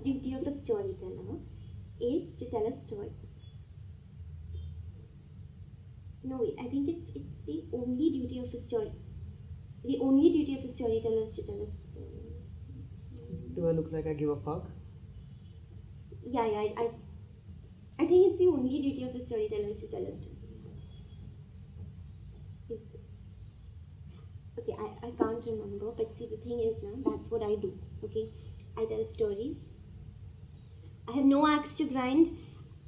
duty of a storyteller is to tell a story. No, wait, I think it's the only duty of a story. The only duty of a storyteller is to tell a story. Do I look like I give a fuck? Yeah, I think it's the only duty of a storyteller is to tell a story. Okay, I can't remember, but see, the thing is now, that's what I do, okay? I tell stories. I have no axe to grind.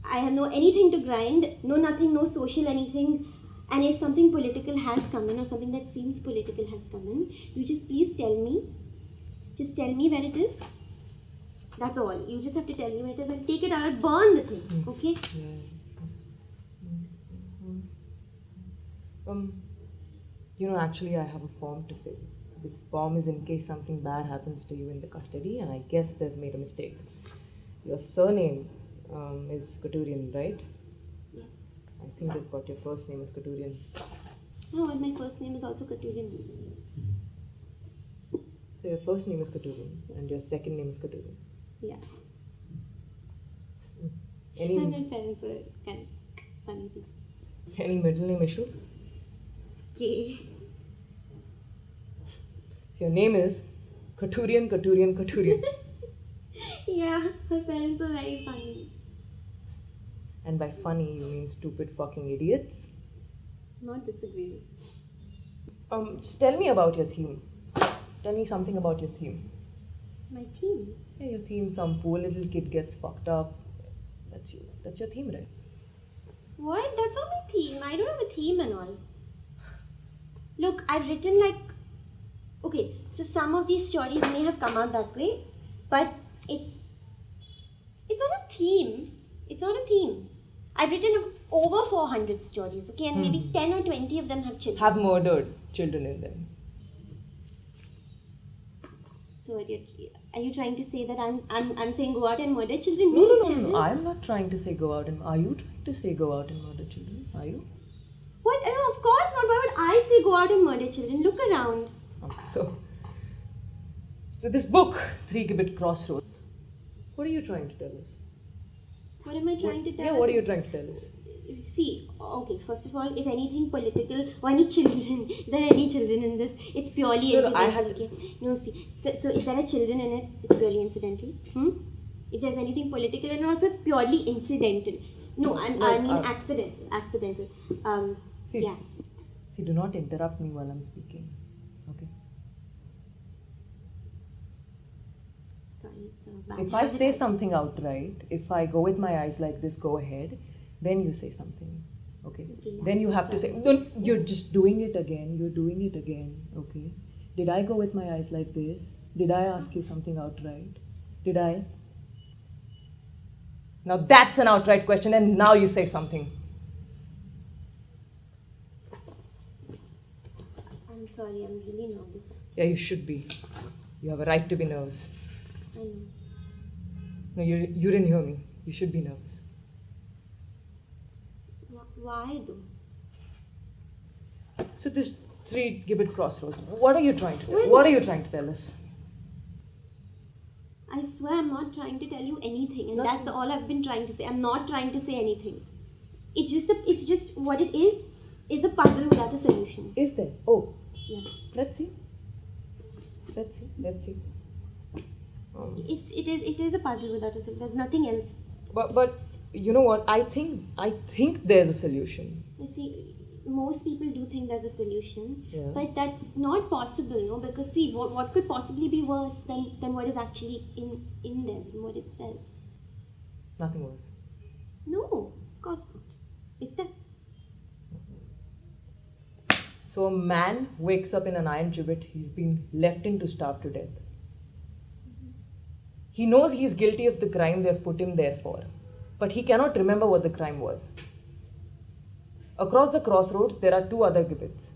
I have no anything to grind, no nothing, no social anything. And if something political has come in or something that seems political has come in, you just please tell me. Just tell me where it is. That's all. You just have to tell me where it is. I'll take it out. I'll burn the thing. Okay? Actually I have a form to fill. This form is in case something bad happens to you in the custody, and I guess they've made a mistake. Your surname is Katurian, right? Yes. I think they've got your first name as Katurian. No, and my first name is also Katurian. So your first name is Katurian and your second name is Katurian. Yeah. Any And my parents were kind of funny too. any middle name issue? Okay. So your name is Katurian. Yeah, my parents were very funny. And by funny you mean stupid fucking idiots. Not disagreeing. Just tell me about your theme. Tell me something about your theme. My theme? Yeah, your theme, some poor little kid gets fucked up. That's you. That's your theme, right? What? That's not my theme. I don't have a theme and all. Look, I've written okay, so some of these stories may have come out that way, but it's not a theme. It's not a theme. I've written over 400 stories, okay, and maybe 10 or 20 of them have children. Have murdered children in them. So are you trying to say that I'm saying go out and murder children? No. I'm not trying to say go out and... Are you trying to say go out and murder children? Are you? What? Oh, of course not. Why would I say go out and murder children? Look around. Okay, so this book, 3 Gibbet Crossroads, what are you trying to tell us? What am I trying to tell us? Yeah, what are you trying to tell us? See, okay, first of all, if anything political or any children, if there are any children in this, it's purely incidental. Okay? No, see, so if there are children in it, it's purely incidental. If there's anything political and also, it's purely incidental. No, I mean accidental. Yeah. See, do not interrupt me while I'm speaking. Okay? Sorry, it's bad. If I say something outright, if I go with my eyes like this, go ahead, then you say something. Okay? Then you have to say, no, you're just doing it again. You're doing it again. Okay? Did I go with my eyes like this? Did I ask you something outright? Did I? Now that's an outright question, and now you say something. I'm sorry, I'm really nervous. Yeah, you should be. You have a right to be nervous. I know. No, you didn't hear me. You should be nervous. Why though? So this 3 Gibbet Crossroads, what are you trying to tell? What are you trying to tell us? I swear I'm not trying to tell you anything, and that's all I've been trying to say. I'm not trying to say anything. It's just what it is a puzzle without a solution. Is there? Oh. Yeah. Let's see. It is a puzzle without a solution. There's nothing else. But you know what? I think there's a solution. You see, most people do think there's a solution, Yeah. but that's not possible, no? Because see, what could possibly be worse than what is actually in there, in what it says? Nothing worse. No, of course not. Is there? So a man wakes up in an iron gibbet. He's been left in to starve to death. He knows he's guilty of the crime they've put him there for, but he cannot remember what the crime was. Across the crossroads, there are 2 other gibbets.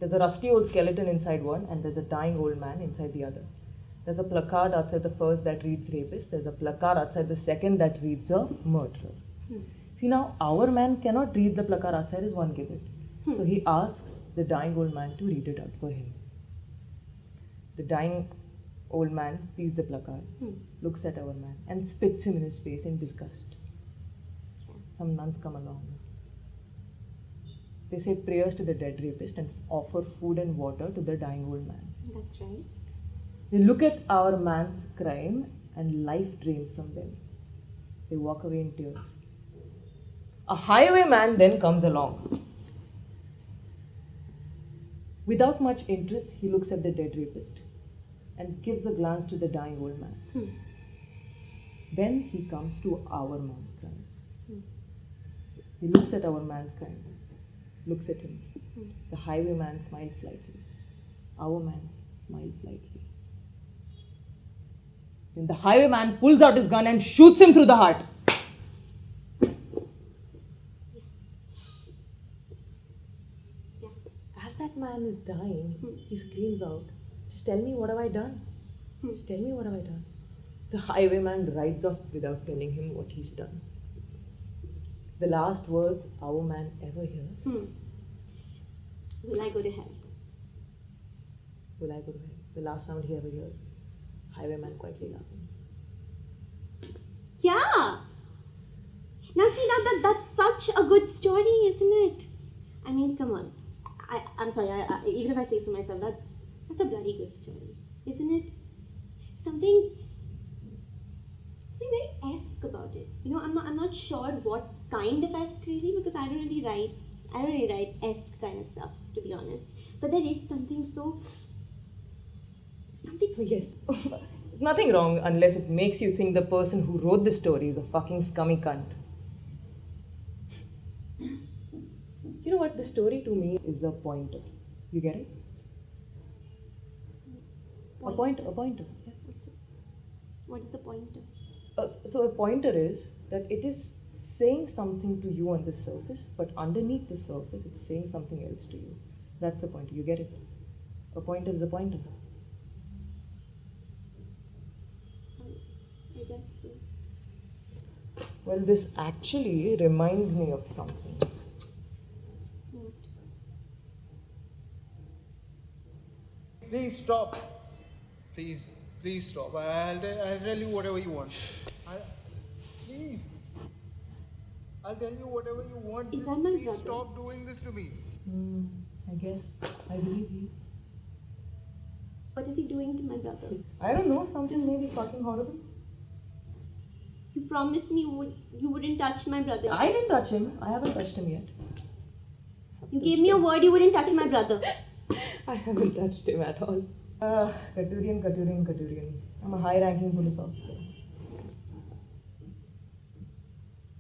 There's a rusty old skeleton inside one, and there's a dying old man inside the other. There's a placard outside the first that reads rapist. There's a placard outside the second that reads a murderer. See, now our man cannot read the placard outside his one gibbet. So he asks the dying old man to read it out for him. The dying old man sees the placard. looks at our man, and spits him in his face in disgust. Yeah. Some nuns come along. They say prayers to the dead rapist and offer food and water to the dying old man. That's right. They look at our man's crime and life drains from them. They walk away in tears. A highwayman then comes along. Without much interest, he looks at the dead rapist and gives a glance to the dying old man. Then he comes to our man's crime. He looks at our man's crime, looks at him. The highwayman smiles slightly. Our man smiles slightly. Then the highwayman pulls out his gun and shoots him through the heart. As that man is dying, he screams out, "Just tell me, what have I done? Just tell me, what have I done?" The highwayman rides off without telling him what he's done. The last words our man ever hears. Will I go to hell? Will I go to hell? The last sound he ever hears. Highwayman quietly laughing. Yeah! Now see, that's such a good story, isn't it? I mean, come on. I'm sorry, even if I say so myself, that's a bloody good story, isn't it? Something very esque about it. You know, I'm not sure what kind of esque really, because I don't really write esque kind of stuff, to be honest. But there is something Yes. There's nothing wrong unless it makes you think the person who wrote the story is a fucking scummy cunt. You know what? The story to me is a pointer. You get it? A pointer. Yes. What is a pointer? So a pointer is that it is saying something to you on the surface, but underneath the surface, it's saying something else to you. That's a pointer. You get it? A pointer is a pointer. I guess so. Well, this actually reminds me of something. What? Please stop. Please stop. I'll tell you whatever you want. Please. I'll tell you whatever you want. Is Just that my please brother? stop doing this to me. I guess. I believe you. What is he doing to my brother? I don't know. Something maybe fucking horrible. You promised me you wouldn't touch my brother. I didn't touch him. I haven't touched him yet. You gave me a word you wouldn't touch my brother. I haven't touched him at all. Katurian. I'm a high-ranking police officer.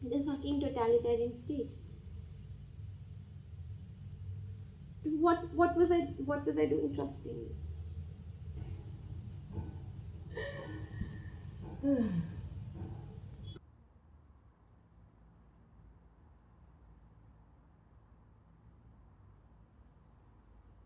The fucking totalitarian state. What was I doing trusting you?